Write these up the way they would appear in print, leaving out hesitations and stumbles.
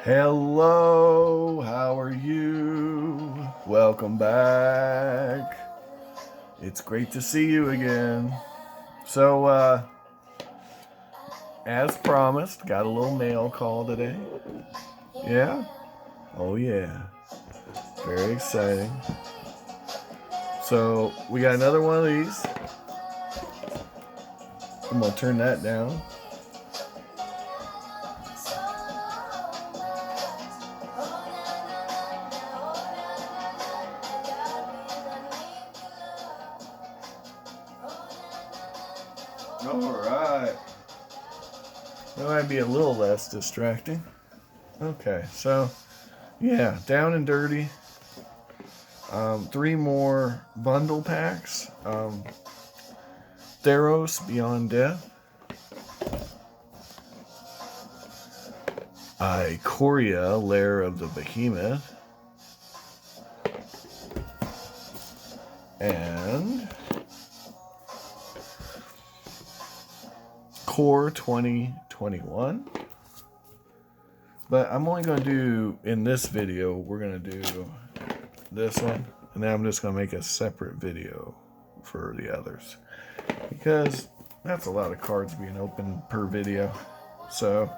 Hello, how are you? Welcome back. It's great to see you again. So, as promised, got a little mail call today. Yeah? Oh, yeah. Very exciting. So, we got another one of these. I'm going to turn that down. Alright. That might be a little less distracting. Okay, so, yeah, down and dirty. 3 more bundle packs. Theros Beyond Death. Ikoria, Lair of the Behemoth. And Core 2021. But I'm only going to do, in this video, we're going to do this one. And then I'm just going to make a separate video for the others. Because that's a lot of cards being opened per video. So,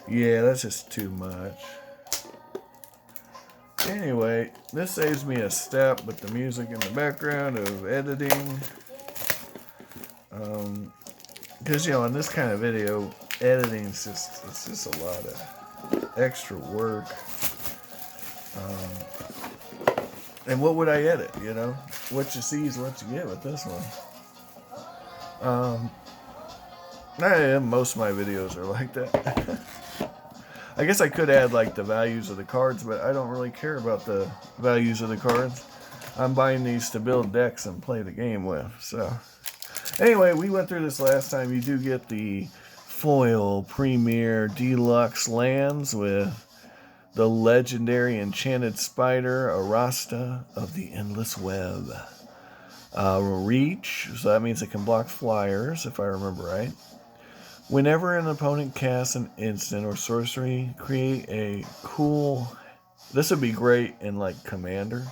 yeah, that's just too much. Anyway, this saves me a step with the music in the background of editing. Because, in this kind of video, editing is just a lot of extra work. And what would I edit, What you see is what you get with this one. Most of my videos are like that. I guess I could add the values of the cards, but I don't really care about the values of the cards. I'm buying these to build decks and play the game with. So, anyway, we went through this last time. You do get the foil premier deluxe lands with the legendary enchanted spider, Arasta of the Endless Web. Reach, so that means it can block flyers, if I remember right. Whenever an opponent casts an instant or sorcery, create a cool... This would be great in, Commander,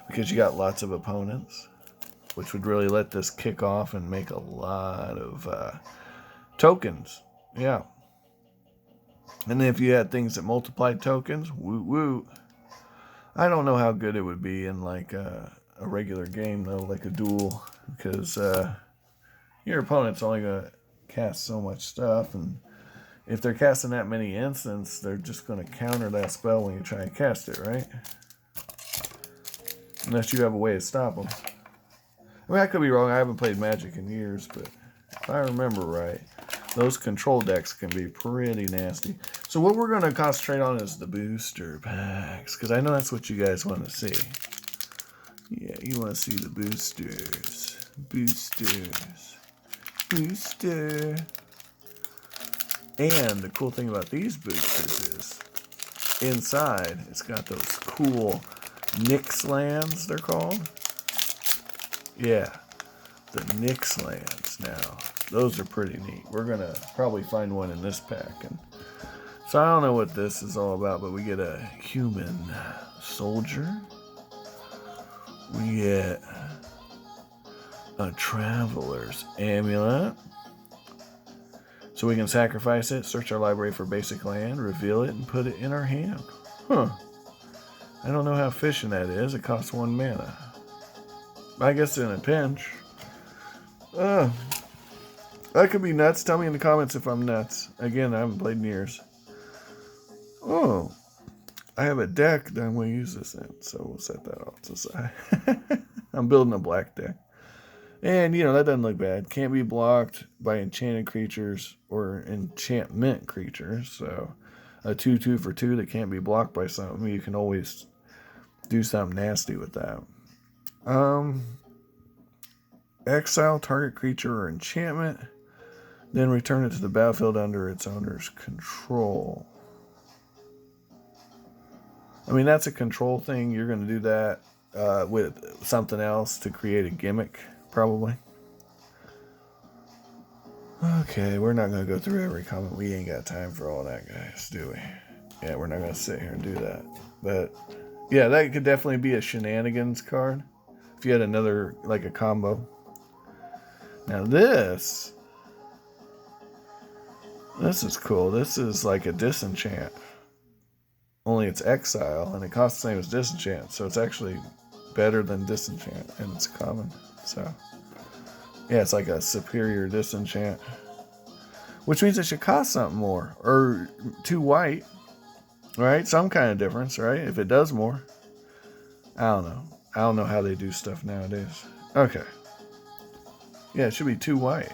because you got lots of opponents, which would really let this kick off and make a lot of tokens. Yeah. And if you had things that multiply tokens, woo-woo. I don't know how good it would be in, a regular game, though, like a duel, because your opponent's only going to cast so much stuff, and if they're casting that many instants, they're just going to counter that spell when you try and cast it, right? Unless you have a way to stop them. I mean, I could be wrong. I haven't played Magic in years, but if I remember right, those control decks can be pretty nasty. So what we're going to concentrate on is the booster packs, because I know that's what you guys want to see. Yeah, you want to see the boosters. Boosters. Booster. And the cool thing about these boosters is inside it's got those cool Nyx lands, they're called. Yeah, the Nyx lands. Now those are pretty neat. We're gonna probably find one in this pack, and so I don't know what this is all about, but we get a human soldier. We get a traveler's amulet. So we can sacrifice it, search our library for basic land, reveal it, and put it in our hand. Huh. I don't know how efficient that is. It costs 1 mana. I guess in a pinch. That could be nuts. Tell me in the comments if I'm nuts. Again, I haven't played in years. Oh. I have a deck that I'm going to use this in, so we'll set that off to the side. I'm building a black deck. And, that doesn't look bad. Can't be blocked by enchanted creatures or enchantment creatures. So, a 2/2 for 2 that can't be blocked by something. You can always do something nasty with that. Exile target creature or enchantment. Then return it to the battlefield under its owner's control. I mean, that's a control thing. You're going to do that with something else to create a gimmick, probably. Okay, we're not going to go through every comment. We ain't got time for all that, guys, do we? Yeah, we're not going to sit here and do that. But, yeah, that could definitely be a shenanigans card. If you had another, like a combo. Now this is cool. This is like a disenchant. Only it's exile, and it costs the same as disenchant. So it's actually better than disenchant, and it's common. So, yeah, it's like a superior disenchant. Which means it should cost something more. Or 2 white. Right? Some kind of difference, right? If it does more. I don't know. I don't know how they do stuff nowadays. Okay. Yeah, it should be 2 white.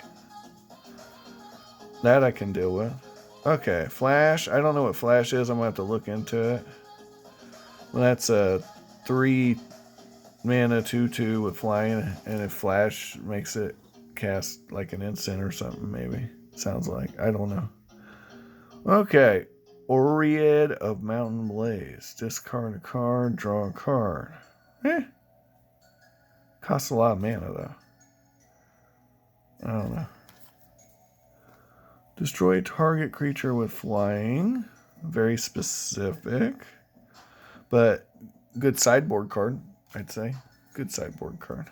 That I can deal with. Okay, flash. I don't know what flash is. I'm going to have to look into it. Well, that's a 3 mana 2/2 with flying. And if flash makes it cast like an instant or something, maybe. Sounds like. I don't know. Okay. Oread of Mountain Blaze. Discard a card, draw a card. Costs a lot of mana, though. I don't know. Destroy target creature with flying. Very specific. But good sideboard card, I'd say. Good sideboard card.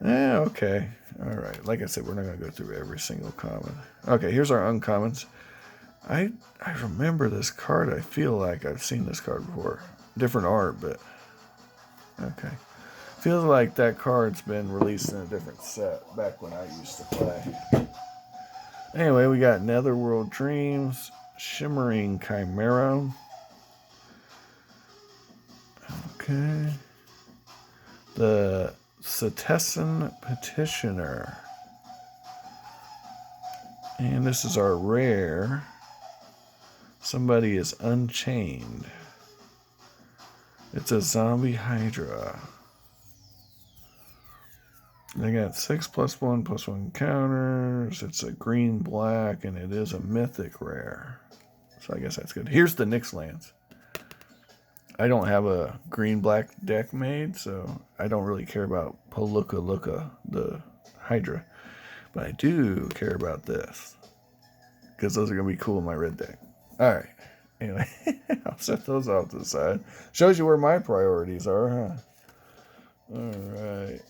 Okay. Alright. Like I said, we're not going to go through every single common. Okay, here's our uncommons. I remember this card. I feel like I've seen this card before. Different art, but... Okay. Feels like that card's been released in a different set back when I used to play. Anyway, we got Netherworld Dreams, Shimmering Chimera. Okay. The Cetizen Petitioner. And this is our rare. Somebody is Unchained. It's a zombie Hydra. They got 6+1/+1 counters. It's a green-black, and it is a mythic rare. So I guess that's good. Here's the Nyx lands. I don't have a green-black deck made, so I don't really care about Poluka, the Hydra. But I do care about this, because those are going to be cool in my red deck. All right. Anyway, I'll set those off to the side. Shows you where my priorities are, huh? All right.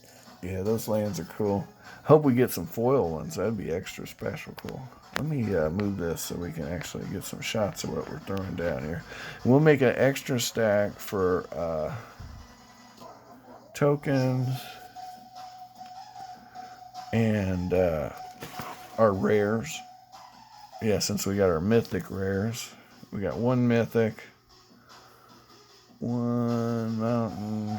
Yeah, those lands are cool. Hope we get some foil ones. That'd be extra special cool. Let me move this so we can actually get some shots of what we're throwing down here. And we'll make an extra stack for tokens and our rares. Yeah, since we got our mythic rares. We got 1 mythic, 1 mountain.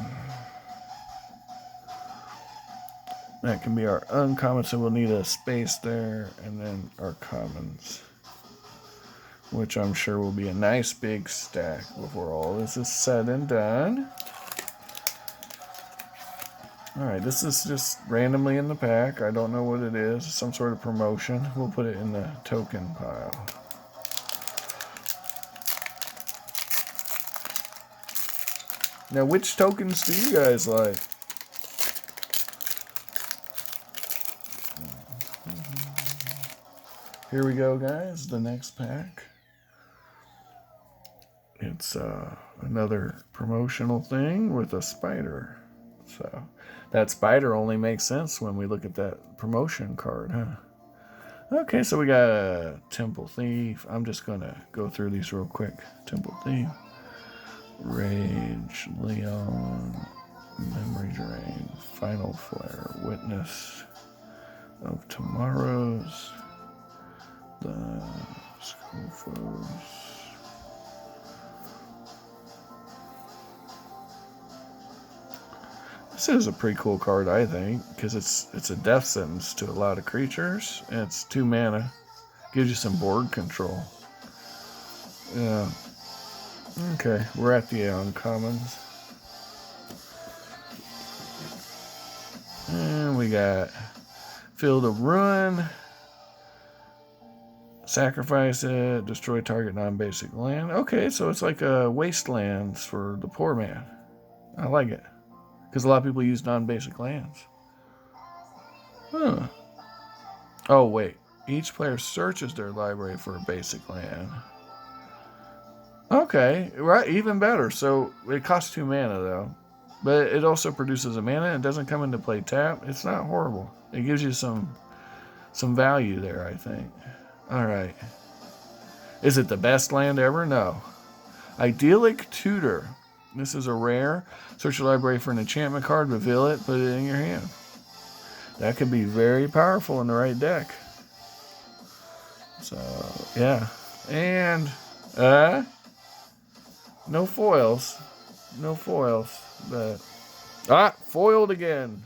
That can be our uncommon, so we'll need a space there, and then our commons, which I'm sure will be a nice big stack before all this is said and done. Alright, this is just randomly in the pack. I don't know what it is. Some sort of promotion. We'll put it in the token pile. Now, which tokens do you guys like? Here we go, guys. The next pack. It's another promotional thing with a spider. So that spider only makes sense when we look at that promotion card, huh? Okay, so we got a Temple Thief. I'm just going to go through these real quick. Temple Thief. Rage. Leon. Memory Drain. Final Flare. Witness of Tomorrows. The Scofos. This is a pretty cool card, I think, because it's a death sentence to a lot of creatures, and it's 2 mana. Gives you some board control. Yeah. Okay, we're at the uncommons. And we got Field of Ruin. Sacrifice it, destroy target non-basic land. Okay, so it's like a wastelands for the poor man. I like it. Because a lot of people use non-basic lands. Huh. Oh, wait. Each player searches their library for a basic land. Okay, right, even better. So it costs 2 mana though, but it also produces a mana. It doesn't come into play tap. It's not horrible. It gives you some value there, I think. All right. Is it the best land ever? No. Idyllic Tutor. This is a rare. Search your library for an enchantment card, reveal it, put it in your hand. That could be very powerful in the right deck. So, yeah. And, no foils. No foils. But, foiled again.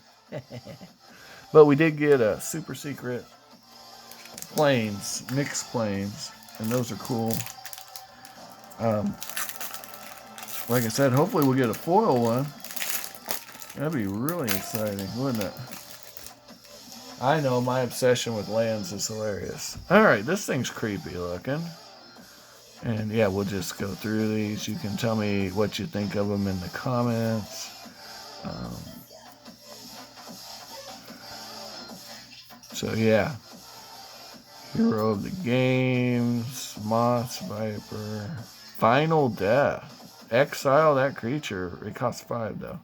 But we did get a super secret planes, mixed planes, and those are cool. Like I said, hopefully we'll get a foil one. That'd be really exciting, wouldn't it? I know, my obsession with lands is hilarious. Alright, this thing's creepy looking. And yeah, we'll just go through these. You can tell me what you think of them in the comments. So yeah. Hero of the Games, Moss Viper, Final Death. Exile that creature. It costs 5 though.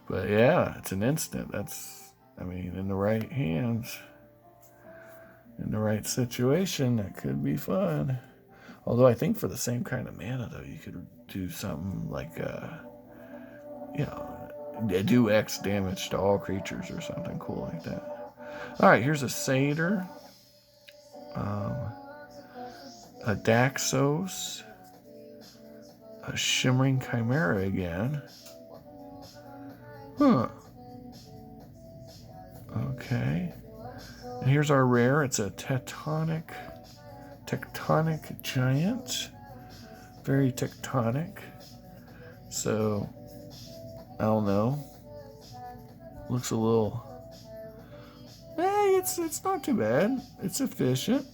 But yeah, it's an instant. That's, I mean, in the right hands, in the right situation, that could be fun. Although I think for the same kind of mana though, you could do something like, you know, do X damage to all creatures or something cool like that. All right, here's a Satyr, a Daxos, a Shimmering Chimera again. Huh. Okay. And here's our rare. It's a tectonic giant. Very tectonic. So, I don't know. Looks a little... Hey, it's not too bad. It's efficient.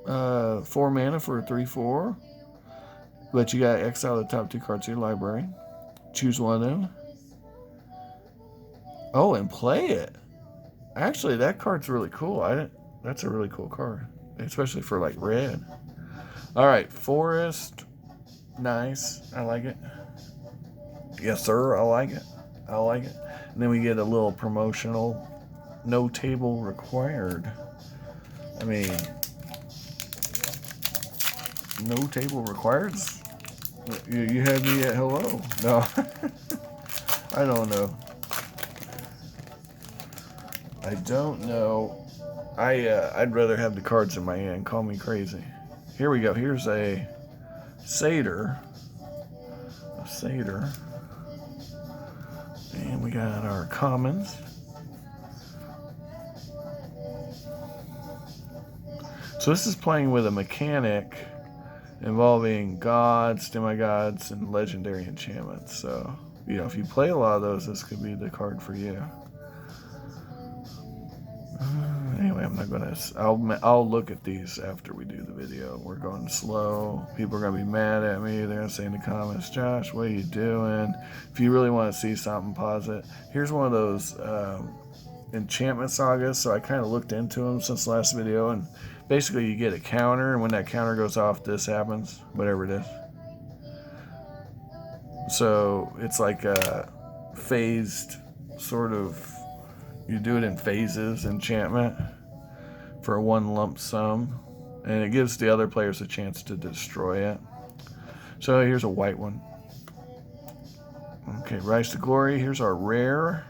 4 mana for a 3/4. But you gotta exile the top 2 cards of your library. Choose one of them. Oh, and play it. Actually, that card's really cool. That's a really cool card, especially for like red. All right, Forest. Nice. I like it. Yes, sir. I like it. I like it. And then we get a little promotional. No table required. I mean, no table required? You had me at hello. No. I don't know. I don't know. I'd rather have the cards in my hand. Call me crazy. Here we go. Here's a Satyr. A Satyr. And we got our commons. So this is playing with a mechanic involving gods, demigods, and legendary enchantments. So, you know, if you play a lot of those, this could be the card for you. Anyway, I'm not gonna. I'll look at these after we do the video. We're going slow. People are gonna be mad at me. They're gonna say in the comments, "Josh, what are you doing?" If you really want to see something, pause it. Here's one of those enchantment sagas. So I kind of looked into them since the last video, and basically you get a counter, and when that counter goes off, this happens. Whatever it is. So it's like a phased sort of. You do it in phases, enchantment, for 1 lump sum, and it gives the other players a chance to destroy it. So here's a white one. Okay, Rise to Glory. Here's our rare.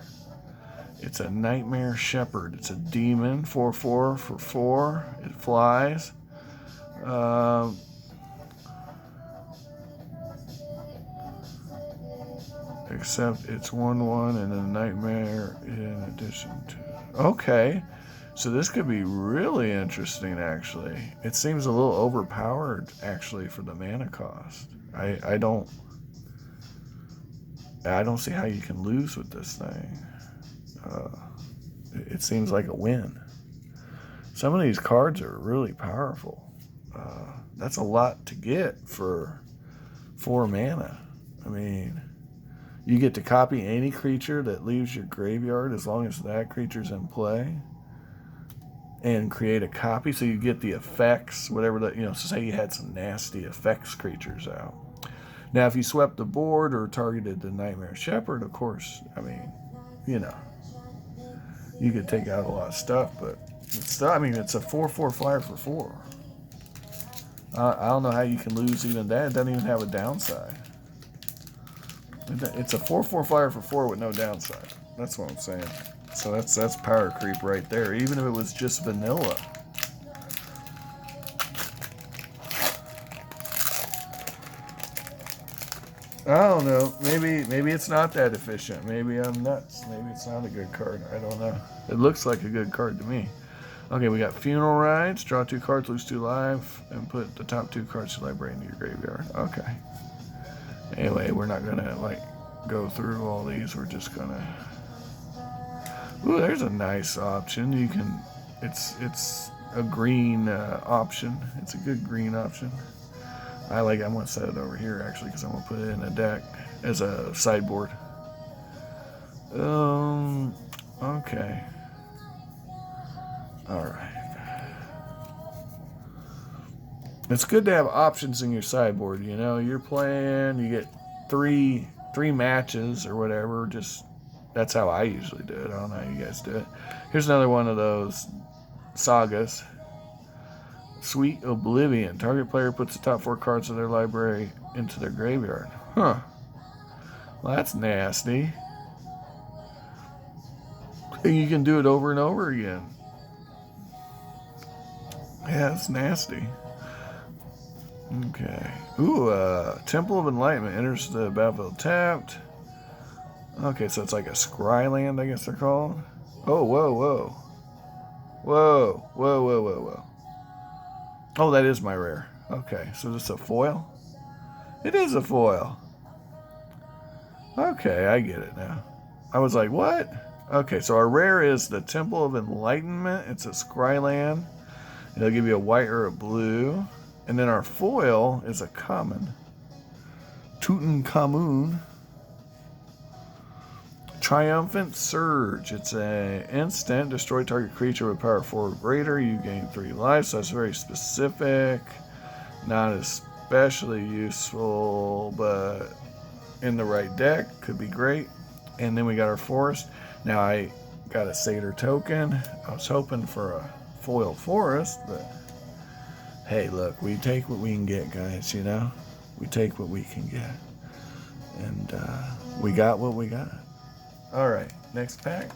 It's a Nightmare Shepherd. It's a demon, 4/4 for 4. It flies. Except it's 1/1 and a nightmare in addition to. Okay, so this could be really interesting. Actually, it seems a little overpowered actually for the mana cost. I don't see how you can lose with this thing. It seems like a win. Some of these cards are really powerful. That's a lot to get for 4 mana. I mean. You get to copy any creature that leaves your graveyard as long as that creature's in play, and create a copy so you get the effects, whatever that, you know, so say you had some nasty effects creatures out. Now, if you swept the board or targeted the Nightmare Shepherd, of course, I mean, you know, you could take out a lot of stuff, but it's still, I mean, it's a 4/4 flyer for 4. I don't know how you can lose even that. It doesn't even have a downside. It's a 4/4 flyer for 4 with no downside. That's what I'm saying. So that's power creep right there, even if it was just vanilla. I don't know. Maybe it's not that efficient. Maybe I'm nuts. Maybe it's not a good card. I don't know. It looks like a good card to me. Okay, we got Funeral Rites. Draw 2 cards, lose 2 life, and put the top 2 cards to library into your graveyard. Okay. Anyway, we're not gonna like go through all these. We're just gonna. Ooh, there's a nice option. You can. It's a green option. It's a good green option. I like it. I'm gonna set it over here actually because I'm gonna put it in a deck as a sideboard. Okay. All right. It's good to have options in your sideboard. You know, you're playing, you get three matches or whatever. Just that's how I usually do it. I don't know how you guys do it. Here's another one of those sagas. Sweet Oblivion. Target player puts the top 4 cards of their library into their graveyard. Huh. Well, that's nasty. And you can do it over and over again. Yeah, that's nasty. Okay. Ooh, Temple of Enlightenment enters the battlefield tapped. Okay, so it's like a Scryland, I guess they're called. Oh, whoa, whoa. Whoa, whoa, whoa, whoa, whoa. Oh, that is my rare. Okay, so this is a foil? It is a foil. Okay, I get it now. I was like, what? Okay, so our rare is the Temple of Enlightenment. It's a Scryland. It'll give you a white or a blue. And then our foil is a common. Tutankhamun. Triumphant Surge. It's an instant. Destroy target creature with power 4 or greater. You gain 3 life. So that's very specific. Not especially useful, but in the right deck could be great. And then we got our forest. Now I got a Satyr token. I was hoping for a foil forest, but hey, look, we take what we can get, guys, you know? We take what we can get. And we got what we got. All right, next pack.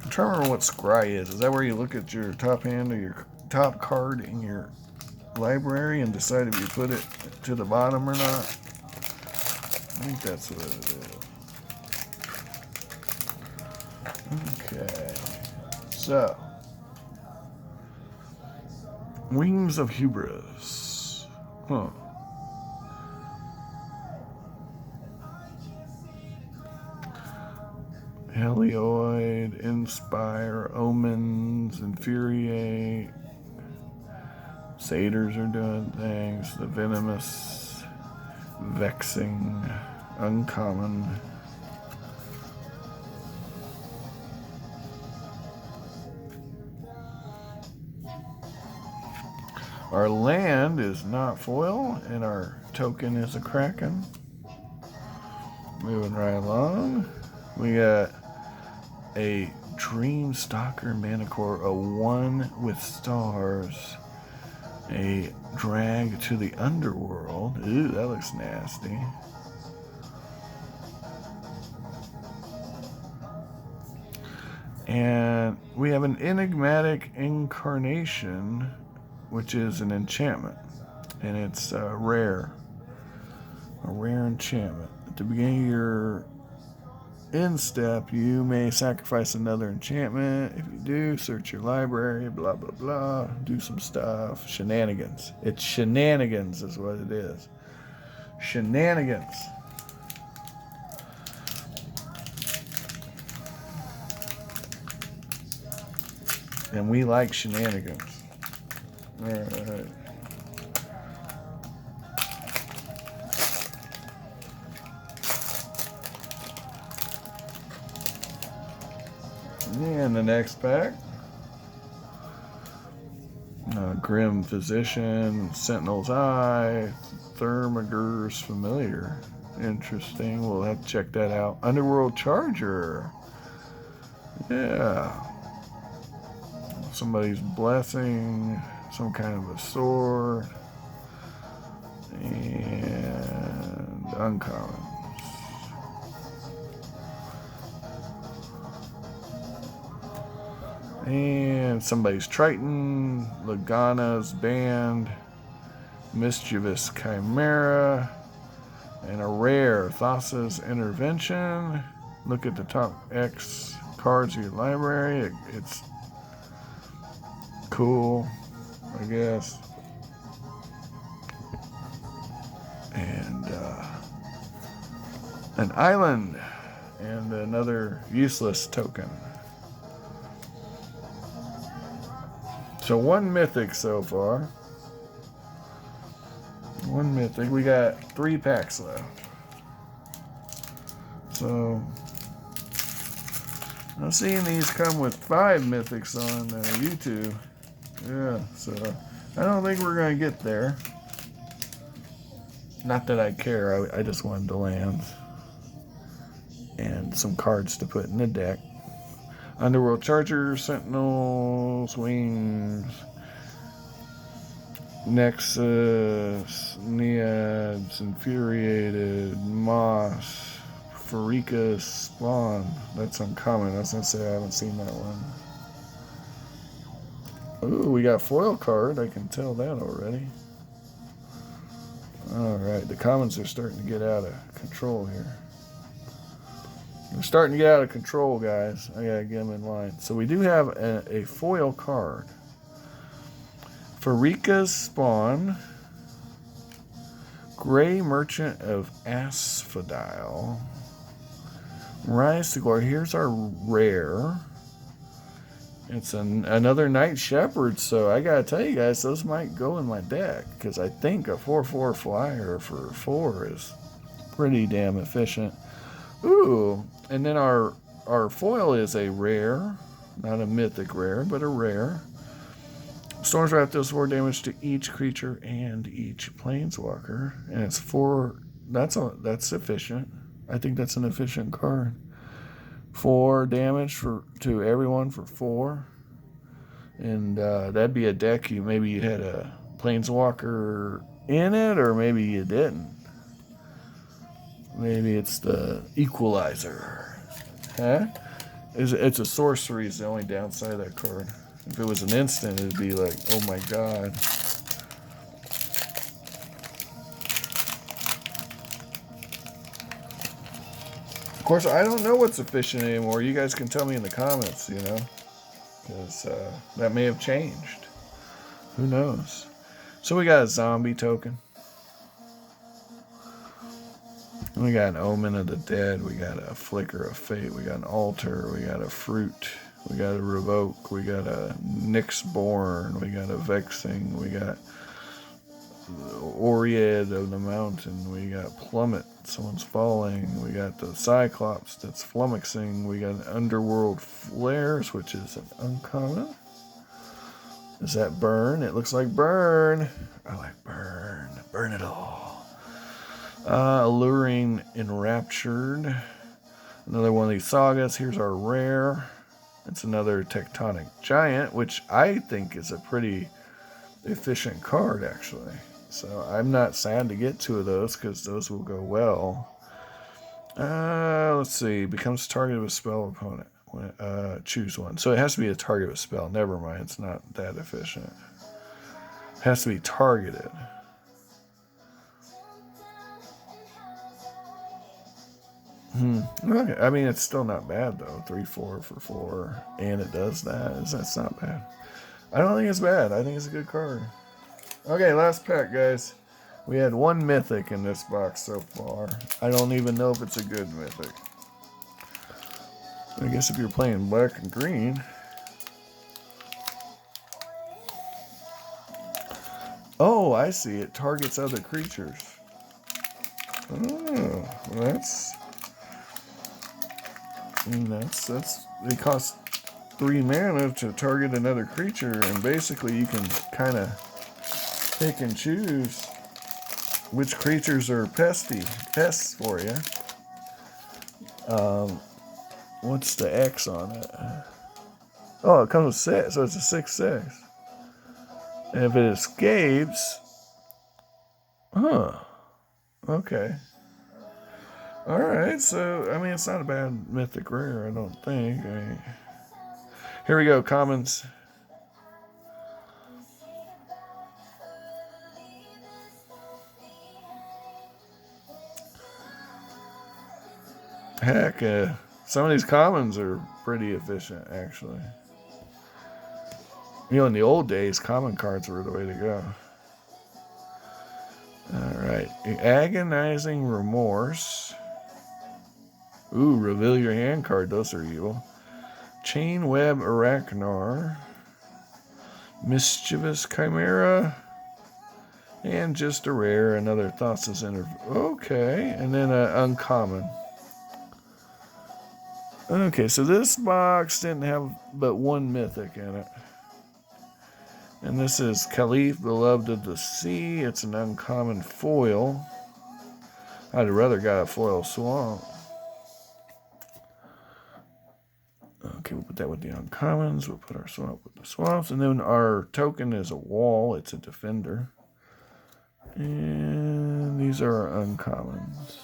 I'm trying to remember what scry is. Is that where you look at your top hand or your top card in your library and decide if you put it to the bottom or not? I think that's what it is. Okay. So, Wings of Hubris. Huh. Helioid, Inspire, Omens, Infuriate. Satyrs are doing things. The Venomous, Vexing, Uncommon. Our land is not foil, and our token is a Kraken. Moving right along. We got a Dreamstalker Manicore, a 1 with stars. A Drag to the Underworld. Ooh, that looks nasty. And we have an Enigmatic Incarnation, which is an enchantment. And it's rare. A rare enchantment. At the beginning of your end step, you may sacrifice another enchantment. If you do, search your library, blah, blah, blah. Do some stuff. Shenanigans. It's shenanigans is what it is. Shenanigans. And we like shenanigans. All right. And the next pack. Grim Physician, Sentinel's Eye, Thermagur's Familiar. Interesting. We'll have to check that out. Underworld Charger. Yeah. Somebody's Blessing. Some kind of a sword. And uncommons. And somebody's Triton, Lagana's Band, Mischievous Chimera, and a rare Thassa's Intervention. Look at the top X cards of your library. It's cool, I guess. And an island and another useless token. So one mythic so far. One mythic. We got 3 packs left. So I'm seeing these come with 5 mythics on YouTube. Yeah, so I don't think we're going to get there. Not that I care. I just wanted to land. And some cards to put in the deck. Underworld Charger, Sentinels, Wings, Nexus, Neads, Infuriated, Moss, Pharika, Spawn. That's uncommon. I was going to say I haven't seen that one. Ooh, we got foil card. I can tell that already. Alright, the commons are starting to get out of control here. They're starting to get out of control, guys. I gotta get them in line. So we do have a foil card. Pharika's Spawn. Gray Merchant of Asphodel. Rise to Glory. Here's our rare. It's another Night Shepherd. So I gotta tell you guys, those might go in my deck. Because I think a 4/4 flyer for 4 is pretty damn efficient. Ooh, and then our foil is a rare, not a mythic rare, but a rare. Storm's Wrath deals 4 damage to each creature and each planeswalker, and it's 4. That's efficient. I think that's an efficient card. 4 damage to everyone for 4, and that'd be a deck you had a planeswalker in it, or maybe you didn't. Maybe it's the equalizer. Huh? It's a sorcery is the only downside of that card. If it was an instant, it'd be like, oh my god. Of course, I don't know what's efficient anymore. You guys can tell me in the comments, you know. Because that may have changed. Who knows? So we got a zombie token. We got an Omen of the Dead, we got a Flicker of Fate, we got an Altar, we got a Fruit, we got a Revoke, we got a Nyxborn, we got a Vexing, we got Oread of the Mountain, we got Plummet, someone's falling, we got the Cyclops that's flummoxing, we got an Underworld Flares, which is an uncommon. Is that Burn? It looks like Burn. I like Burn. Burn it all. Alluring Enraptured. Another one of these sagas. Here's our rare. It's another Tectonic Giant, which I think is a pretty efficient card, actually. So I'm not sad to get 2 of those, because those will go well. Let's see. Becomes target of a spell opponent. Choose one. So it has to be a target of a spell. Never mind. It's not that efficient. It has to be targeted. Okay. I mean, it's still not bad, though. 3/4 for 4, and it does that. That's not bad. I don't think it's bad. I think it's a good card. Okay, last pack, guys. We had 1 mythic in this box so far. I don't even know if it's a good mythic. I guess if you're playing black and green. Oh, I see. It targets other creatures. Oh, well, that's. It costs 3 mana to target another creature, and basically you can kind of pick and choose which creatures are pests for you. What's the X on it? Oh, it comes with 6, so it's a 6/6. And if it escapes, okay. All right, so I mean it's not a bad mythic rare, I don't think. Here we go, commons. Heck, some of these commons are pretty efficient, actually. You know, in the old days, common cards were the way to go. Alright. Agonizing Remorse. Ooh, reveal your hand card. Those are evil. Chain Web Arachnar. Mischievous Chimera. And just a rare. Another Thassa's Interview. Okay. And then an uncommon. Okay, so this box didn't have but 1 mythic in it. And this is Caliph, Beloved of the Sea. It's an uncommon foil. I'd rather got a foil swamp. Okay, we'll put that with the uncommons. We'll put our swamp with the swamps. And then our token is a wall. It's a defender. And these are our uncommons.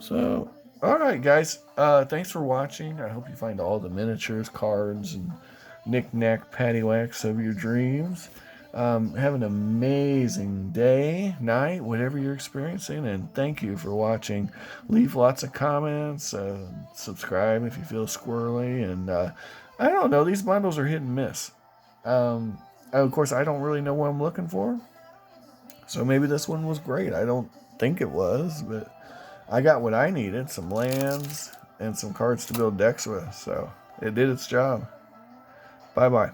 So, alright guys. Thanks for watching. I hope you find all the miniatures, cards, and knick-knack, paddywhacks of your dreams. Have an amazing day, night, whatever you're experiencing, and thank you for watching. Leave lots of comments, subscribe if you feel squirrely, and I don't know, these bundles are hit and miss. Of course, I don't really know what I'm looking for, so maybe this one was great. I don't think it was, but I got what I needed, some lands and some cards to build decks with, so it did its job. Bye-bye.